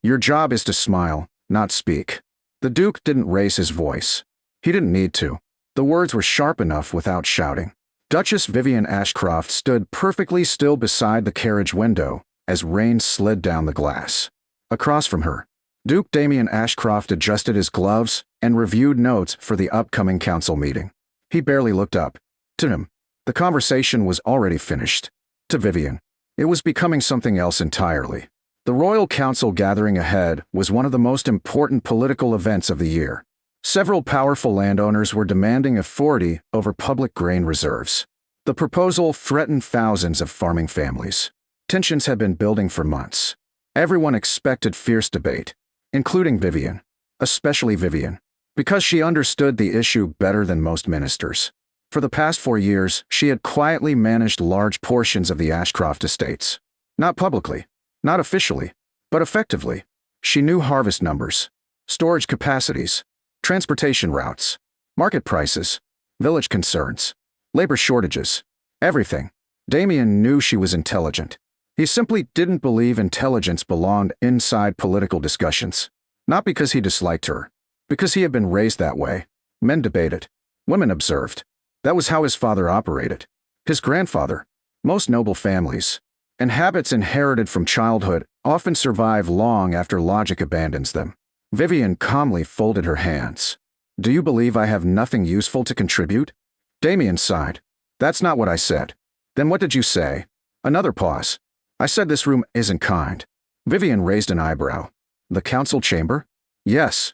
Your job is to smile, not speak. The Duke didn't raise his voice. He didn't need to. The words were sharp enough without shouting. Duchess Vivian Ashcroft stood perfectly still beside the carriage window as rain slid down the glass. Across from her, Duke Damien Ashcroft adjusted his gloves and reviewed notes for the upcoming council meeting. He barely looked up. To him, the conversation was already finished. To Vivian, it was becoming something else entirely. The Royal Council gathering ahead was one of the most important political events of the year. Several powerful landowners were demanding authority over public grain reserves. The proposal threatened thousands of farming families. Tensions had been building for months. Everyone expected fierce debate, including Vivian, especially Vivian, because she understood the issue better than most ministers. For the past 4 years, she had quietly managed large portions of the Ashcroft estates. Not publicly, not officially, but effectively. She knew harvest numbers, storage capacities, transportation routes, market prices, village concerns, labor shortages, everything. Damien knew she was intelligent. He simply didn't believe intelligence belonged inside political discussions. Not because he disliked her, because he had been raised that way. Men debated. Women observed. That was how his father operated. His grandfather. Most noble families. And habits inherited from childhood often survive long after logic abandons them. Vivian calmly folded her hands. Do you believe I have nothing useful to contribute? Damien sighed. That's not what I said. Then what did you say? Another pause. I said this room isn't kind. Vivian raised an eyebrow. The council chamber? Yes.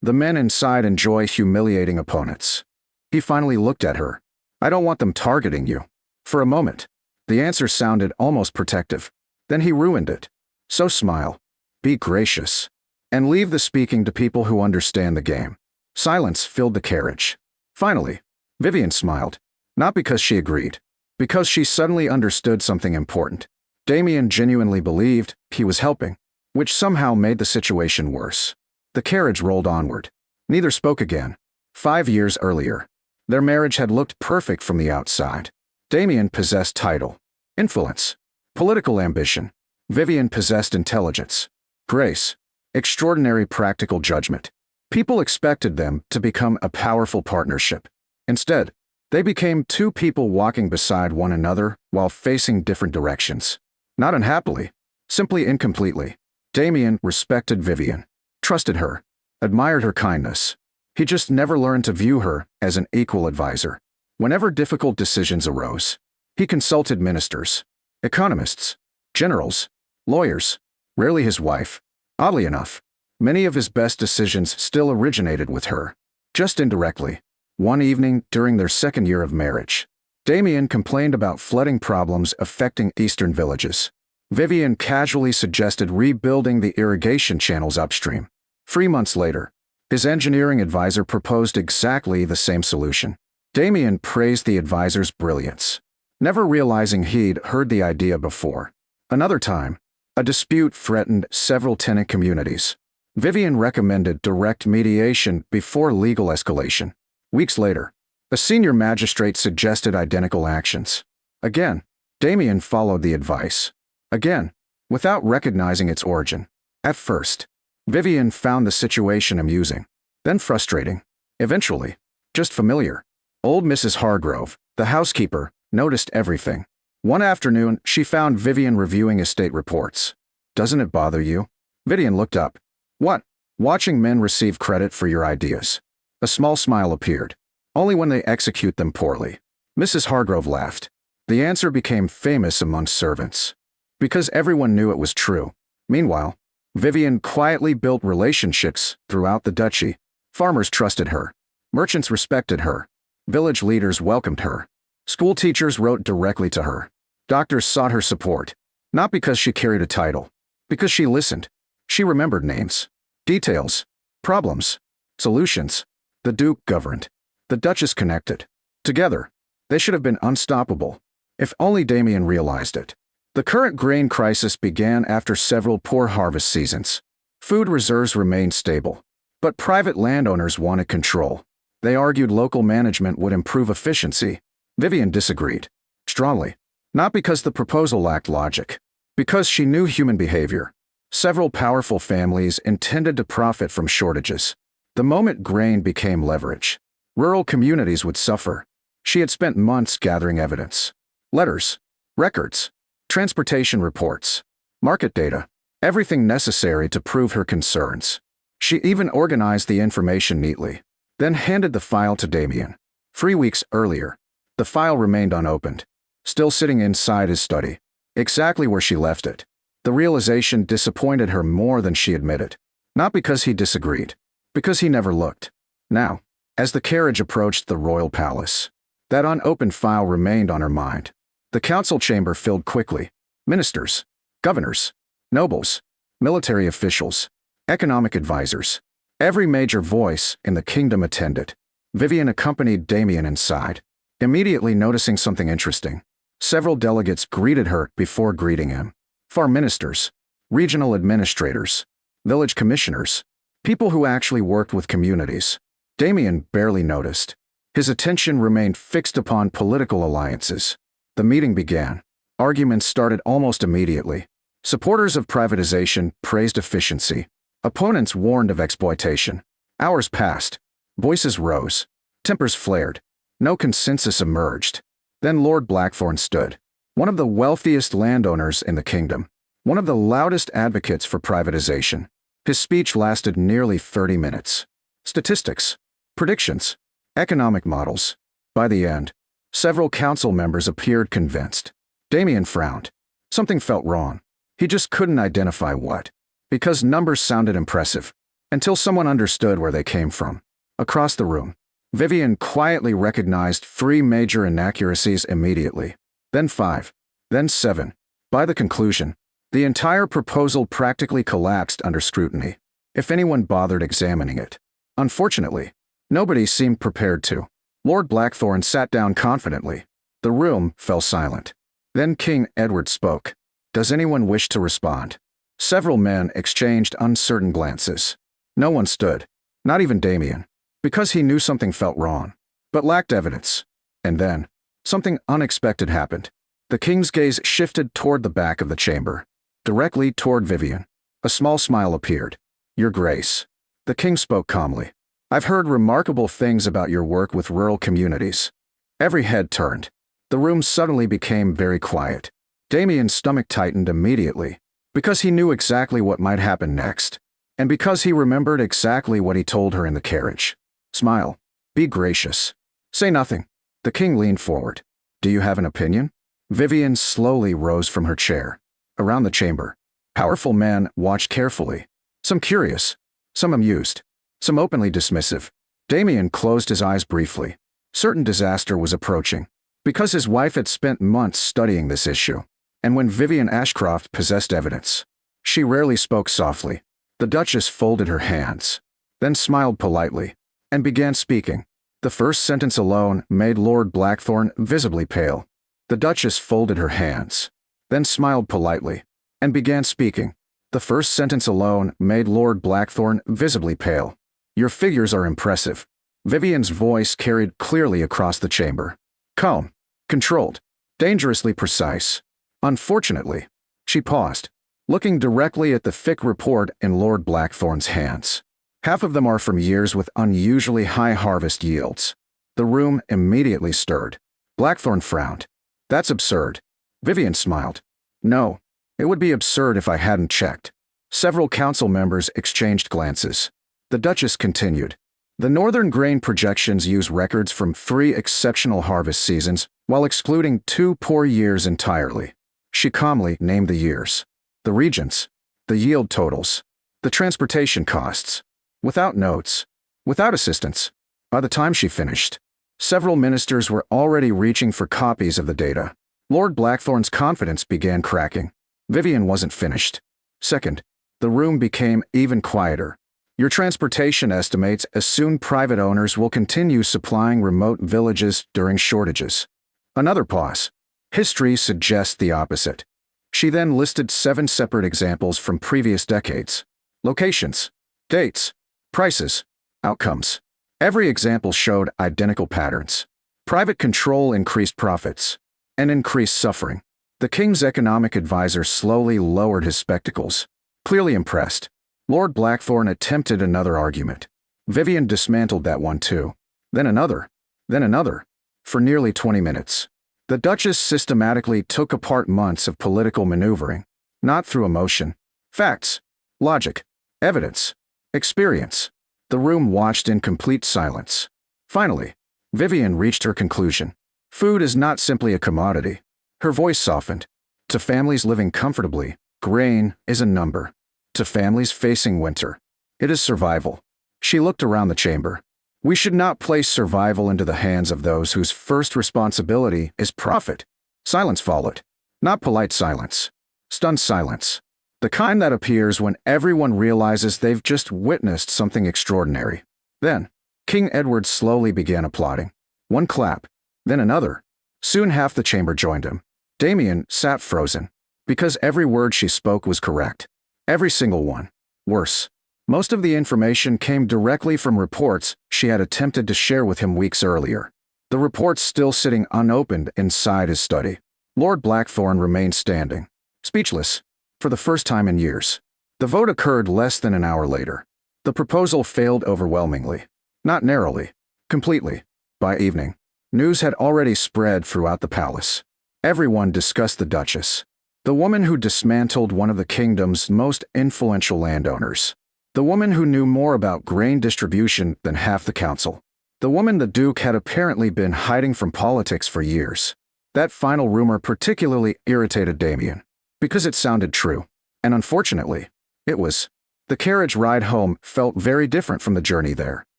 The men inside enjoy humiliating opponents. He finally looked at her. I don't want them targeting you. For a moment, the answer sounded almost protective. Then he ruined it. So smile. Be gracious. And leave the speaking to people who understand the game. Silence filled the carriage. Finally, Vivian smiled. Not because she agreed. Because she suddenly understood something important. Damien genuinely believed he was helping, which somehow made the situation worse. The carriage rolled onward. Neither spoke again. 5 years earlier, their marriage had looked perfect from the outside. Damien possessed title, influence, political ambition. Vivian possessed intelligence, grace, extraordinary practical judgment. People expected them to become a powerful partnership. Instead, they became two people walking beside one another while facing different directions. Not unhappily, simply incompletely. Damien respected Vivian, trusted her, admired her kindness. He just never learned to view her as an equal advisor. Whenever difficult decisions arose, he consulted ministers, economists, generals, lawyers, rarely his wife. Oddly enough, many of his best decisions still originated with her, just indirectly. One evening during their 2nd year of marriage, Damien complained about flooding problems affecting eastern villages. Vivian casually suggested rebuilding the irrigation channels upstream. 3 months later, his engineering advisor proposed exactly the same solution. Damien praised the advisor's brilliance, never realizing he'd heard the idea before. Another time, a dispute threatened several tenant communities. Vivian recommended direct mediation before legal escalation. Weeks later, a senior magistrate suggested identical actions. Again, Damien followed the advice. Again, without recognizing its origin. At first, Vivian found the situation amusing, then frustrating. Eventually, just familiar. Old Mrs. Hargrove, the housekeeper, noticed everything. One afternoon, she found Vivian reviewing estate reports. Doesn't it bother you? Vivian looked up. What? Watching men receive credit for your ideas. A small smile appeared. Only when they execute them poorly. Mrs. Hargrove laughed. The answer became famous among servants. Because everyone knew it was true. Meanwhile, Vivian quietly built relationships throughout the duchy. Farmers trusted her. Merchants respected her. Village leaders welcomed her. School teachers wrote directly to her. Doctors sought her support. Not because she carried a title. Because she listened. She remembered names, details, problems, solutions. The Duke governed. The Duchess connected. Together, they should have been unstoppable. If only Damien realized it. The current grain crisis began after several poor harvest seasons. Food reserves remained stable. But private landowners wanted control. They argued local management would improve efficiency. Vivian disagreed. Strongly. Not because the proposal lacked logic. Because she knew human behavior. Several powerful families intended to profit from shortages. The moment grain became leverage, rural communities would suffer. She had spent months gathering evidence. Letters, records, transportation reports, market data, everything necessary to prove her concerns. She even organized the information neatly, then handed the file to Damien. 3 weeks earlier, the file remained unopened, still sitting inside his study, exactly where she left it. The realization disappointed her more than she admitted. Not because he disagreed, because he never looked. Now, as the carriage approached the royal palace, that unopened file remained on her mind. The council chamber filled quickly. Ministers, governors, nobles, military officials, economic advisors. Every major voice in the kingdom attended. Vivian accompanied Damien inside, immediately noticing something interesting. Several delegates greeted her before greeting him. Farm ministers, regional administrators, village commissioners, people who actually worked with communities. Damien barely noticed. His attention remained fixed upon political alliances. The meeting began. Arguments started almost immediately. Supporters of privatization praised efficiency. Opponents warned of exploitation. Hours passed. Voices rose. Tempers flared. No consensus emerged. Then Lord Blackthorn stood. One of the wealthiest landowners in the kingdom. One of the loudest advocates for privatization. His speech lasted nearly 30 minutes. Statistics, predictions, economic models. By the end, several council members appeared convinced. Damien frowned. Something felt wrong. He just couldn't identify what. Because numbers sounded impressive, until someone understood where they came from. Across the room, Vivian quietly recognized 3 major inaccuracies immediately. Then 5, then 7. By the conclusion, the entire proposal practically collapsed under scrutiny, if anyone bothered examining it. Unfortunately, nobody seemed prepared to. Lord Blackthorn sat down confidently. The room fell silent. Then King Edward spoke. "Does anyone wish to respond?" Several men exchanged uncertain glances. No one stood, not even Damien, because he knew something felt wrong, but lacked evidence. And then, something unexpected happened. The king's gaze shifted toward the back of the chamber, directly toward Vivian. A small smile appeared. "Your Grace." The king spoke calmly. "I've heard remarkable things about your work with rural communities." Every head turned. The room suddenly became very quiet. Damien's stomach tightened immediately, because he knew exactly what might happen next, and because he remembered exactly what he told her in the carriage. "Smile. Be gracious. Say nothing." The king leaned forward. "Do you have an opinion?" Vivian slowly rose from her chair. Around the chamber, powerful men watched carefully. Some curious, some amused, some openly dismissive. Damien closed his eyes briefly. Certain disaster was approaching, because his wife had spent months studying this issue. And when Vivian Ashcroft possessed evidence, she rarely spoke softly. The Duchess folded her hands, then smiled politely, and began speaking. The first sentence alone made Lord Blackthorn visibly pale. The Duchess folded her hands, then smiled politely, and began speaking. The first sentence alone made Lord Blackthorn visibly pale. "Your figures are impressive." Vivian's voice carried clearly across the chamber. Calm, controlled, dangerously precise. Unfortunately, she paused, looking directly at the thick report in Lord Blackthorn's hands. Half of them are from years with unusually high harvest yields. The room immediately stirred. Blackthorn frowned. "That's absurd." Vivian smiled. "No, it would be absurd if I hadn't checked." Several council members exchanged glances. The Duchess continued. "The northern grain projections use records from 3 exceptional harvest seasons, while excluding 2 poor years entirely." She calmly named the years, the regions, the yield totals, the transportation costs, without notes, without assistance. By the time she finished, several ministers were already reaching for copies of the data. Lord Blackthorn's confidence began cracking. Vivian wasn't finished. Second, the room became even quieter. "Your transportation estimates assume private owners will continue supplying remote villages during shortages." Another pause. "History suggests the opposite." She then listed 7 separate examples from previous decades. Locations, dates, prices, outcomes. Every example showed identical patterns. Private control increased profits and increased suffering. The king's economic advisor slowly lowered his spectacles. clearly impressed. Lord Blackthorn attempted another argument. Vivian dismantled that one too. Then another. Then another. For nearly 20 minutes. The Duchess systematically took apart months of political maneuvering, not through emotion. Facts. Logic. Evidence. Experience. The room watched in complete silence. Finally, Vivian reached her conclusion. Food is not simply a commodity. Her voice softened. To families living comfortably, grain is a number. To families facing winter, it is survival. She looked around the chamber. We should not place survival into the hands of those whose first responsibility is profit. Silence followed. Not polite silence. Stunned silence. The kind that appears when everyone realizes they've just witnessed something extraordinary. Then, King Edward slowly began applauding. One clap, then another. Soon half the chamber joined him. Damien sat frozen, because every word she spoke was correct. Every single one. Worse, most of the information came directly from reports she had attempted to share with him weeks earlier. The reports still sitting unopened inside his study. Lord Blackthorn remained standing, speechless, for the first time in years. The vote occurred less than an hour later. The proposal failed overwhelmingly. Not narrowly. Completely. By evening, news had already spread throughout the palace. Everyone discussed the Duchess, the woman who dismantled one of the kingdom's most influential landowners. The woman who knew more about grain distribution than half the council. The woman the Duke had apparently been hiding from politics for years. That final rumor particularly irritated Damien, because it sounded true. And unfortunately, it was. The carriage ride home felt very different from the journey there.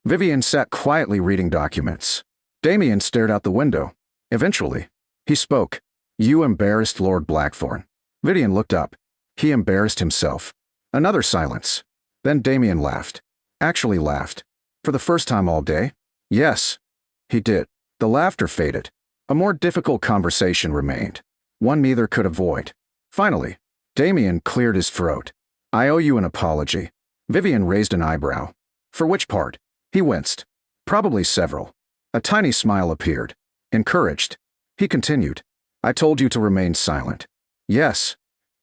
Vivian sat quietly reading documents. Damien stared out the window. Eventually, he spoke. You embarrassed Lord Blackthorn. Vivian looked up. He embarrassed himself. Another silence. Then Damien laughed. Actually laughed. For the first time all day? Yes. He did. The laughter faded. A more difficult conversation remained. One neither could avoid. Finally, Damien cleared his throat. I owe you an apology. Vivian raised an eyebrow. For which part? He winced. Probably several. A tiny smile appeared. Encouraged. He continued. I told you to remain silent. Yes.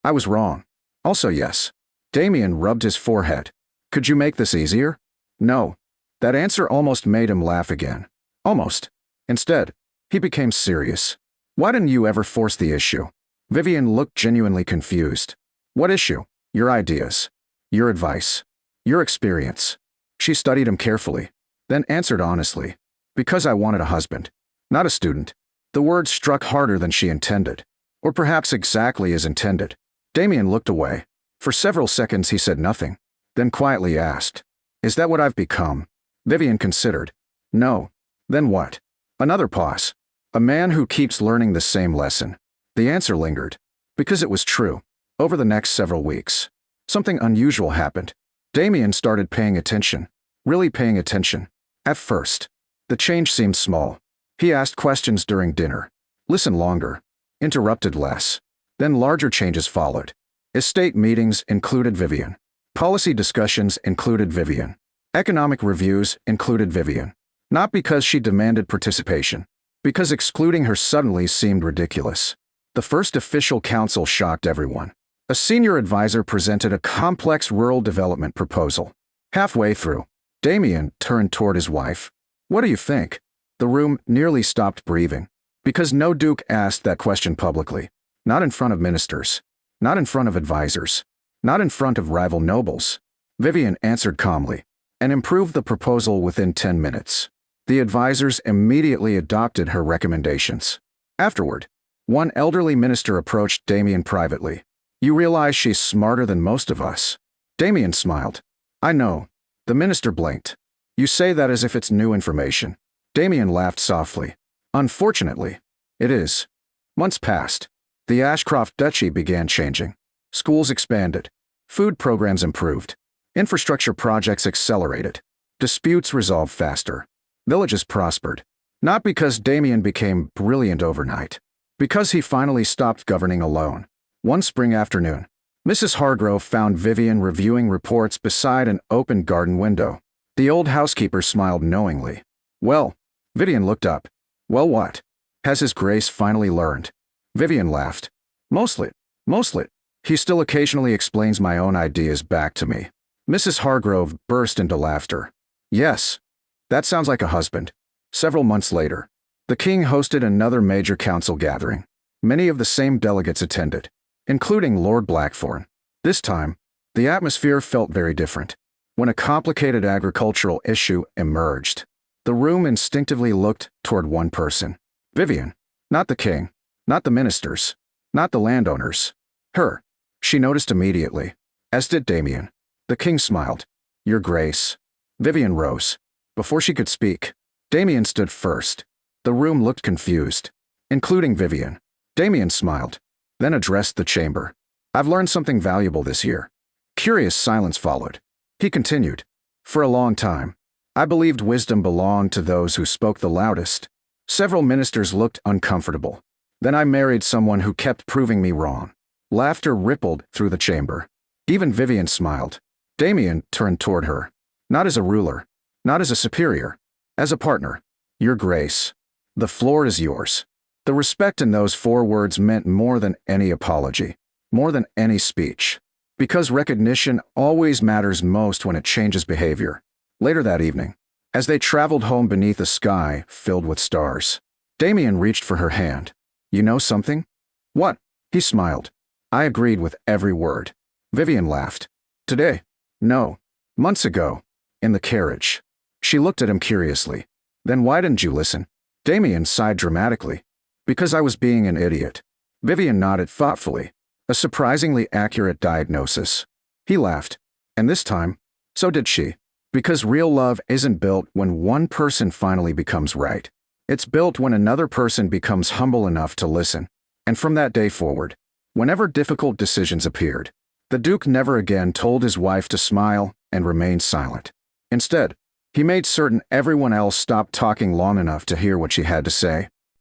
I was wrong. Also yes. Damien rubbed his forehead. Could you make this easier? No. That answer almost made him laugh again. Almost. Instead, he became serious. Why didn't you ever force the issue? Vivian looked genuinely confused. What issue? Your ideas. Your advice. Your experience. She studied him carefully, then answered honestly. Because I wanted a husband, not a student. The words struck harder than she intended. Or perhaps exactly as intended. Damien looked away. For several seconds he said nothing, then quietly asked, Is that what I've become? Vivian considered. No. Then what? Another pause. A man who keeps learning the same lesson. The answer lingered. Because it was true. Over the next several weeks, something unusual happened. Damien started paying attention. Really paying attention. At first, the change seemed small. He asked questions during dinner. Listened longer. Interrupted less. Then larger changes followed. Estate meetings included Vivian. Policy discussions included Vivian. Economic reviews included Vivian. Not because she demanded participation, because excluding her suddenly seemed ridiculous. The first official council shocked everyone. A senior advisor presented a complex rural development proposal. Halfway through, Damien turned toward his wife. What do you think? The room nearly stopped breathing, because no duke asked that question publicly. Not in front of ministers. Not in front of advisors. Not in front of rival nobles. Vivian answered calmly, and improved the proposal within 10 minutes. The advisors immediately adopted her recommendations. Afterward, one elderly minister approached Damien privately. You realize she's smarter than most of us. Damien smiled. I know. The minister blinked. You say that as if it's new information. Damien laughed softly. Unfortunately, it is. Months passed. The Ashcroft Duchy began changing. Schools expanded. Food programs improved. Infrastructure projects accelerated. Disputes resolved faster. Villages prospered. Not because Damien became brilliant overnight. Because he finally stopped governing alone. One spring afternoon, Mrs. Hargrove found Vivian reviewing reports beside an open garden window. The old housekeeper smiled knowingly. Well, Vivian looked up. Well, what? Has His Grace finally learned? Vivian laughed. Mostly. He still occasionally explains my own ideas back to me. Mrs. Hargrove burst into laughter. Yes, that sounds like a husband. Several months later, the king hosted another major council gathering. Many of the same delegates attended, including Lord Blackthorn. This time, the atmosphere felt very different. When a complicated agricultural issue emerged, the room instinctively looked toward one person. Vivian. Not the king, not the ministers, not the landowners. Her. She noticed immediately, as did Damien. The king smiled. Your Grace. Vivian rose. Before she could speak, Damien stood first. The room looked confused, including Vivian. Damien smiled, then addressed the chamber. I've learned something valuable this year. Curious silence followed. He continued. For a long time, I believed wisdom belonged to those who spoke the loudest. Several ministers looked uncomfortable. Then I married someone who kept proving me wrong. Laughter rippled through the chamber. Even Vivian smiled. Damien turned toward her. Not as a ruler, not as a superior, as a partner. Your Grace. The floor is yours. The respect in those 4 words meant more than any apology, more than any speech. Because recognition always matters most when it changes behavior. Later that evening, as they traveled home beneath a sky filled with stars, Damien reached for her hand. You know something? What? He smiled. I agreed with every word. Vivian laughed. Today? No. Months ago. In the carriage. She looked at him curiously. Then why didn't you listen? Damien sighed dramatically. Because I was being an idiot. Vivian nodded thoughtfully. A surprisingly accurate diagnosis. He laughed. And this time, so did she. Because real love isn't built when one person finally becomes right. It's built when another person becomes humble enough to listen. And from that day forward, whenever difficult decisions appeared, the Duke never again told his wife to smile and remain silent. Instead, he made certain everyone else stopped talking long enough to hear what she had to say.